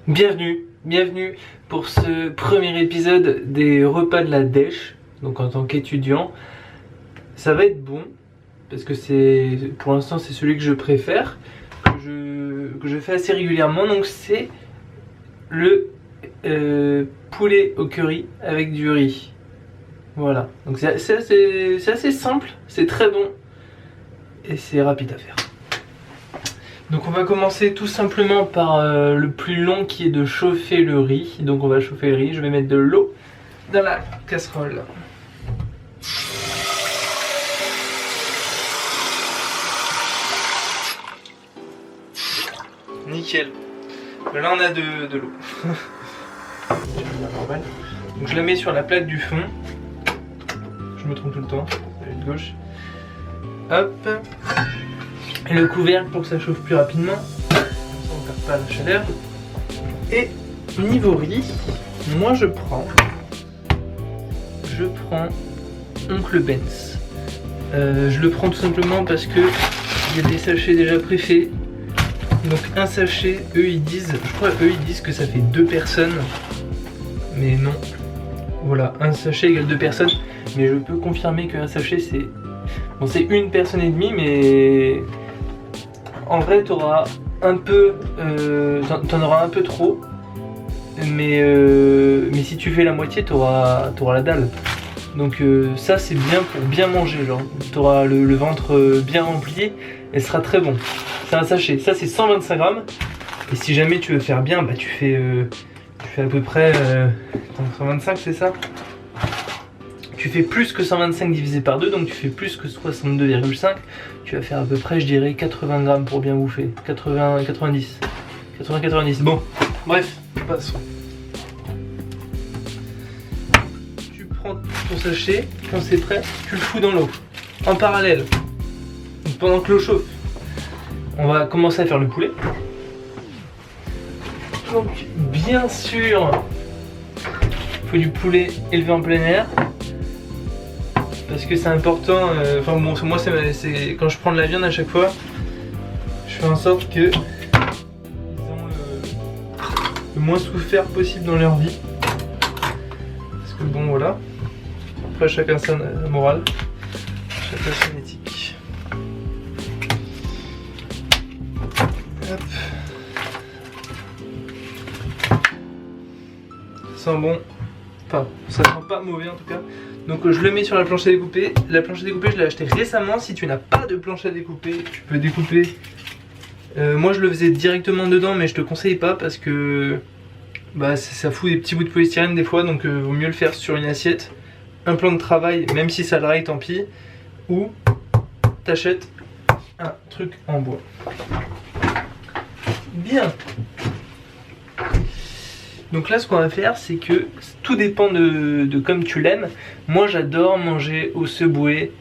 Bienvenue pour ce premier épisode des repas de la dèche. Donc en tant qu'étudiant, ça va être bon parce que pour l'instant c'est celui que je préfère, que je fais assez régulièrement. Donc c'est le poulet au curry avec du riz. Voilà, donc c'est assez simple, c'est très bon et c'est rapide à faire. Donc on va commencer tout simplement par le plus long qui est de chauffer le riz. Donc on va chauffer le riz, je vais mettre de l'eau dans la casserole. Nickel. Là on a de l'eau. Donc je la mets sur la plaque du fond. Je me trompe tout le temps, de gauche. Hop. Et le couvercle pour que ça chauffe plus rapidement, comme ça on ne perd pas la chaleur. Et niveau riz, moi je prends Oncle Ben's. Je le prends tout simplement parce que il y a des sachets déjà préfaits. Donc un sachet, ils disent que ça fait 2 personnes, mais non. Voilà, un sachet égale 2 personnes, mais je peux confirmer qu'un sachet c'est une personne et demie, mais en vrai t'auras un peu, t'en auras un peu trop, mais si tu fais la moitié t'auras la dalle. Donc ça c'est bien pour bien manger, genre t'auras le ventre bien rempli et ce sera très bon. C'est un sachet, ça c'est 125 grammes, et si jamais tu veux faire bien, bah tu fais à peu près 125, c'est ça? Tu fais plus que 125 divisé par 2, donc tu fais plus que 62,5. Tu vas faire à peu près, je dirais, 80 grammes pour bien bouffer. 90. Bon, bref, passons. Tu prends ton sachet, quand c'est prêt, tu le fous dans l'eau. En parallèle, donc pendant que l'eau chauffe, on va commencer à faire le poulet. Donc, bien sûr, il faut du poulet élevé en plein air. Parce que c'est important, moi c'est quand je prends de la viande à chaque fois, je fais en sorte que ils ont le moins souffert possible dans leur vie. Parce que bon voilà, après chacun sa morale, chacun son éthique. Hop. Ça sent bon, enfin ça sent pas mauvais en tout cas. Donc je le mets sur la planche à découper. La planche à découper je l'ai achetée récemment. Si tu n'as pas de planche à découper, tu peux découper. Moi je le faisais directement dedans, mais je te conseille pas parce que ça fout des petits bouts de polystyrène des fois. Donc vaut mieux le faire sur une assiette. Un plan de travail, même si ça le raille tant pis. Ou t'achètes un truc en bois. Bien. Donc là ce qu'on va faire c'est que tout dépend de comme tu l'aimes. Moi j'adore manger au Subway,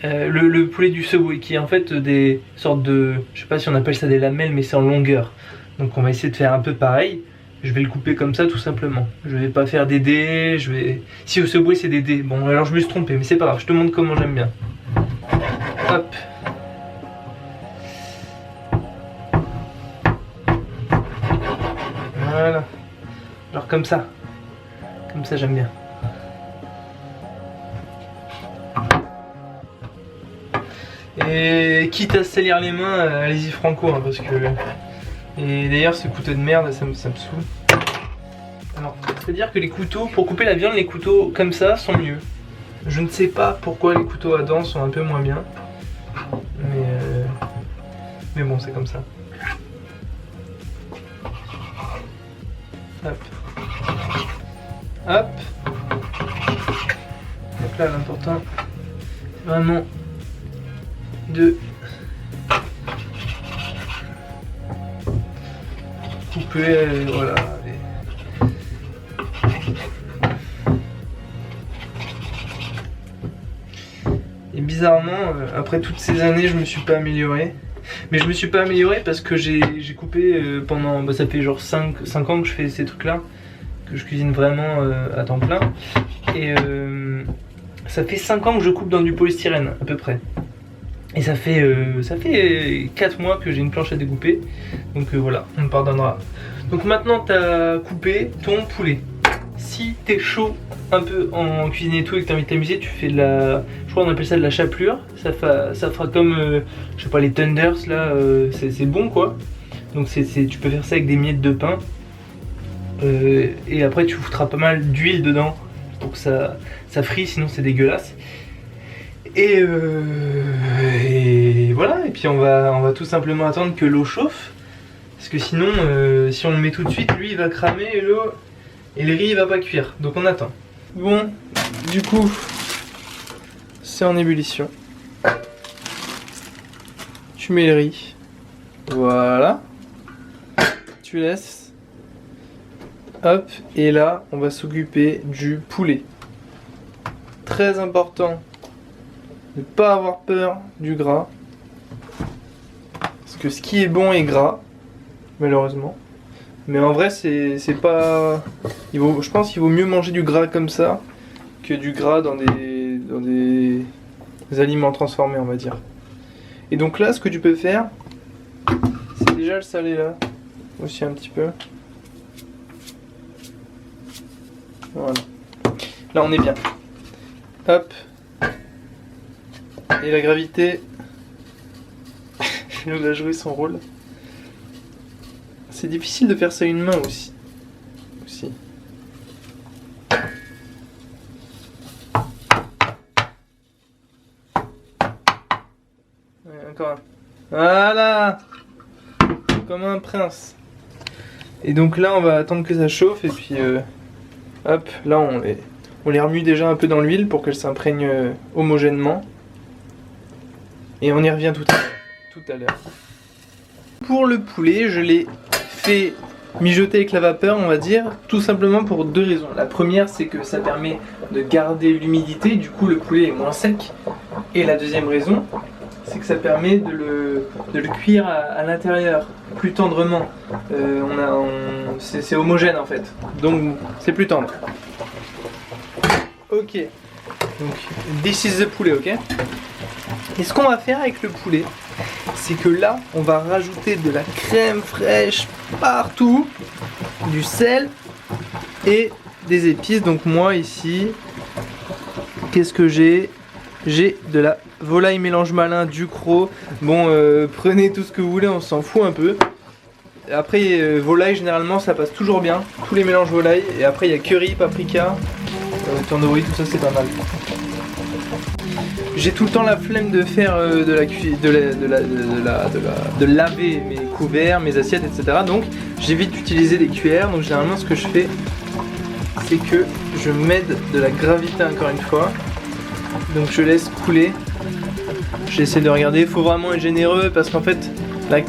le poulet du Subway qui est en fait des sortes de, je sais pas si on appelle ça des lamelles, mais c'est en longueur. Donc on va essayer de faire un peu pareil. Je vais le couper comme ça tout simplement. Je vais pas faire des dés, si au Subway c'est des dés, bon alors je me suis trompé mais c'est pas grave, je te montre comment j'aime bien. Hop. Voilà. Genre comme ça j'aime bien. Et quitte à se salir les mains, allez-y franco hein, parce que... Et d'ailleurs ce couteau de merde ça me saoule. Alors c'est à dire que les couteaux, pour couper la viande, les couteaux comme ça sont mieux. Je ne sais pas pourquoi les couteaux à dents sont un peu moins bien. Mais bon c'est comme ça. Hop. Hop. Donc là l'important c'est vraiment de couper, voilà. Et bizarrement, après toutes ces années, je me suis pas amélioré. Mais je me suis pas amélioré parce que j'ai coupé pendant, ça fait genre 5 ans que je fais ces trucs là, que je cuisine vraiment à temps plein. Et ça fait 5 ans que je coupe dans du polystyrène à peu près. Et ça fait 4 mois que j'ai une planche à découper. Donc voilà, on me pardonnera. Donc maintenant tu as coupé ton poulet. Si t'es chaud un peu en cuisine et tout et que t'as envie de t'amuser, tu fais de la... Je crois qu'on appelle ça de la chapelure. Ça fera comme, je sais pas, les tenders là, c'est bon quoi. Donc tu peux faire ça avec des miettes de pain. Et après tu foutras pas mal d'huile dedans pour que ça frise, sinon c'est dégueulasse. Et voilà, et puis on va tout simplement attendre que l'eau chauffe. Parce que sinon, si on le met tout de suite, lui il va cramer et l'eau... Et le riz il va pas cuire, donc on attend. Bon, du coup, c'est en ébullition. Tu mets le riz. Voilà. Tu laisses. Hop, et là, on va s'occuper du poulet. Très important de ne pas avoir peur du gras. Parce que ce qui est bon est gras, malheureusement. Mais en vrai, c'est pas... je pense qu'il vaut mieux manger du gras comme ça que du gras dans des aliments transformés, on va dire. Et donc là, ce que tu peux faire, c'est déjà le saler là, aussi un petit peu. Voilà. Là, on est bien. Hop. Et la gravité, elle a joué son rôle. C'est difficile de faire ça à une main aussi. Ouais, encore un. Voilà. Comme un prince. Et donc là on va attendre que ça chauffe et puis hop, là on les remue déjà un peu dans l'huile pour qu'elles s'imprègnent homogènement. Et on y revient tout à l'heure. Pour le poulet, je l'ai fait mijoter avec la vapeur, on va dire, tout simplement pour deux raisons. La première, c'est que ça permet de garder l'humidité, du coup le poulet est moins sec. Et la deuxième raison, c'est que ça permet de le cuire à l'intérieur, plus tendrement. C'est homogène en fait, donc c'est plus tendre. Ok, donc this is the poulet, ok. Et ce qu'on va faire avec le poulet, c'est que là, on va rajouter de la crème fraîche partout, du sel et des épices. Donc moi ici, qu'est-ce que j'ai? J'ai de la volaille mélange malin, du croc. Bon, prenez tout ce que vous voulez, on s'en fout un peu. Après, volaille, généralement, ça passe toujours bien. Tous les mélanges volaille. Et après, il y a curry, paprika, tandoori, tout ça, c'est pas mal. J'ai tout le temps la flemme de faire de laver mes couverts, mes assiettes, etc. Donc j'évite d'utiliser des cuillères. Donc généralement ce que je fais, c'est que je m'aide de la gravité encore une fois. Donc je laisse couler. J'essaie de regarder. Il faut vraiment être généreux parce qu'en fait la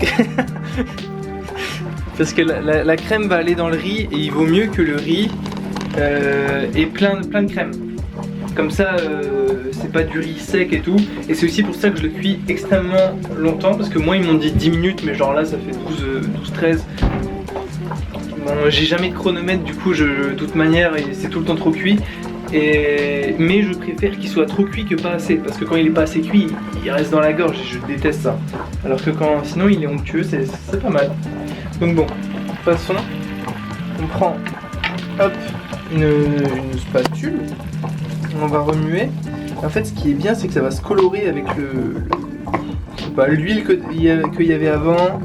crème va aller dans le riz et il vaut mieux que le riz ait plein de crème. Comme ça, c'est pas du riz sec et tout. Et c'est aussi pour ça que je le cuis extrêmement longtemps. Parce que moi, ils m'ont dit 10 minutes, mais genre là, ça fait 12-13. Bon, j'ai jamais de chronomètre, du coup, de toute manière, c'est tout le temps trop cuit. Mais je préfère qu'il soit trop cuit que pas assez. Parce que quand il est pas assez cuit, il reste dans la gorge et je déteste ça. Alors que sinon, il est onctueux, c'est pas mal. Donc bon, de toute façon, on prend, hop, une spatule. On va remuer. En fait, ce qui est bien, c'est que ça va se colorer avec l'huile qu'il y avait avant,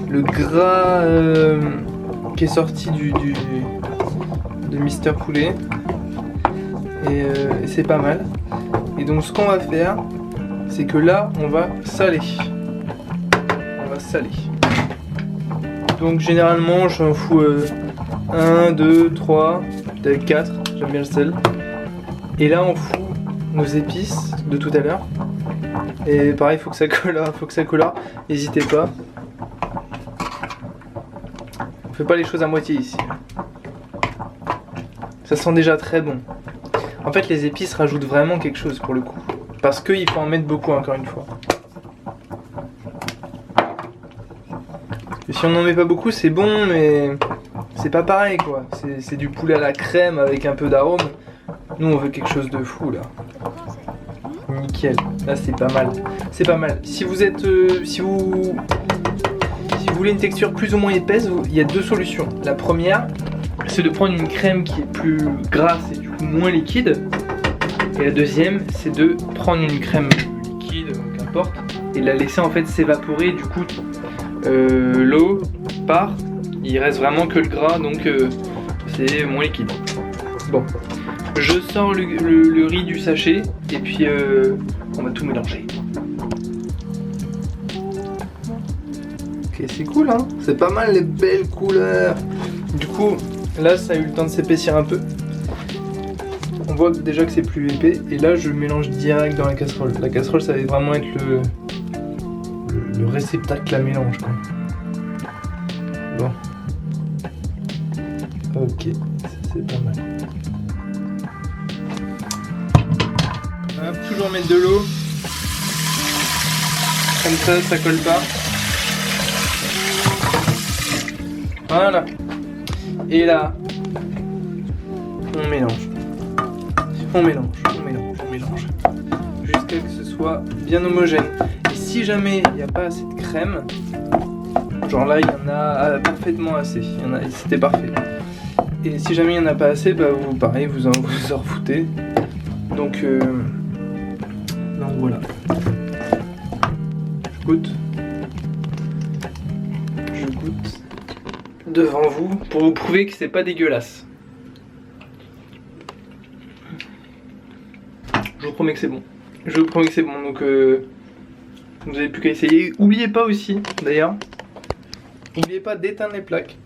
le gras qui est sorti de Mister Poulet. Et c'est pas mal. Et donc, ce qu'on va faire, c'est que là, on va saler. Donc, généralement, j'en fous 1, 2, 3, peut-être 4. J'aime bien le sel. Et là on fout nos épices de tout à l'heure. Et pareil, faut que ça colore, n'hésitez pas. On fait pas les choses à moitié ici. Ça sent déjà très bon. En fait les épices rajoutent vraiment quelque chose pour le coup. Parce qu'il faut en mettre beaucoup encore une fois. Et si on n'en met pas beaucoup c'est bon mais c'est pas pareil quoi. C'est du poulet à la crème avec un peu d'arôme. Nous on veut quelque chose de fou là. Nickel. Là c'est pas mal. C'est pas mal. Si vous Si vous voulez une texture plus ou moins épaisse, il y a deux solutions. La première, c'est de prendre une crème qui est plus grasse et du coup moins liquide. Et la deuxième, c'est de prendre une crème liquide, qu'importe, et de la laisser en fait s'évaporer. Du coup, l'eau part, il reste vraiment que le gras, donc c'est moins liquide. Bon, je sors le riz du sachet et puis on va tout mélanger. Ok, c'est cool, hein, c'est pas mal les belles couleurs. Du coup, là ça a eu le temps de s'épaissir un peu. On voit déjà que c'est plus épais et là je mélange direct dans la casserole. La casserole ça va vraiment être le réceptacle à mélange quoi. Bon. Ok, c'est pas mal. Hop, toujours mettre de l'eau. Comme ça colle pas. Voilà. Et là, on mélange. On mélange. Jusqu'à que ce soit bien homogène. Et si jamais il n'y a pas assez de crème, genre là il y en a parfaitement assez. C'était parfait. Et si jamais il n'y en a pas assez, bah vous pareil, vous en refoutez. Donc voilà. Je goûte devant vous pour vous prouver que c'est pas dégueulasse. Je vous promets que c'est bon. Donc vous avez plus qu'à essayer. Oubliez pas aussi, d'ailleurs, n'oubliez pas d'éteindre les plaques.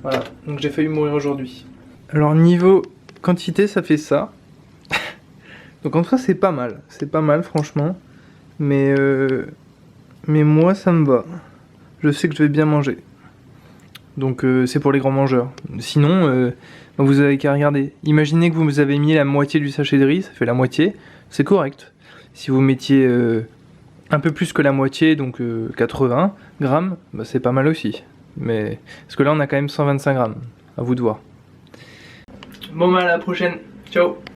Voilà, donc j'ai failli mourir aujourd'hui. Alors niveau quantité, ça fait ça. Donc en tout cas c'est pas mal franchement. Mais moi ça me va. Je sais que je vais bien manger. Donc c'est pour les grands mangeurs. Sinon, vous avez qu'à regarder. Imaginez que vous avez mis la moitié du sachet de riz, ça fait la moitié, c'est correct. Si vous mettiez un peu plus que la moitié, donc 80 grammes, bah, c'est pas mal aussi. Mais parce que là on a quand même 125 grammes, à vous de voir. Bon bah à la prochaine, ciao.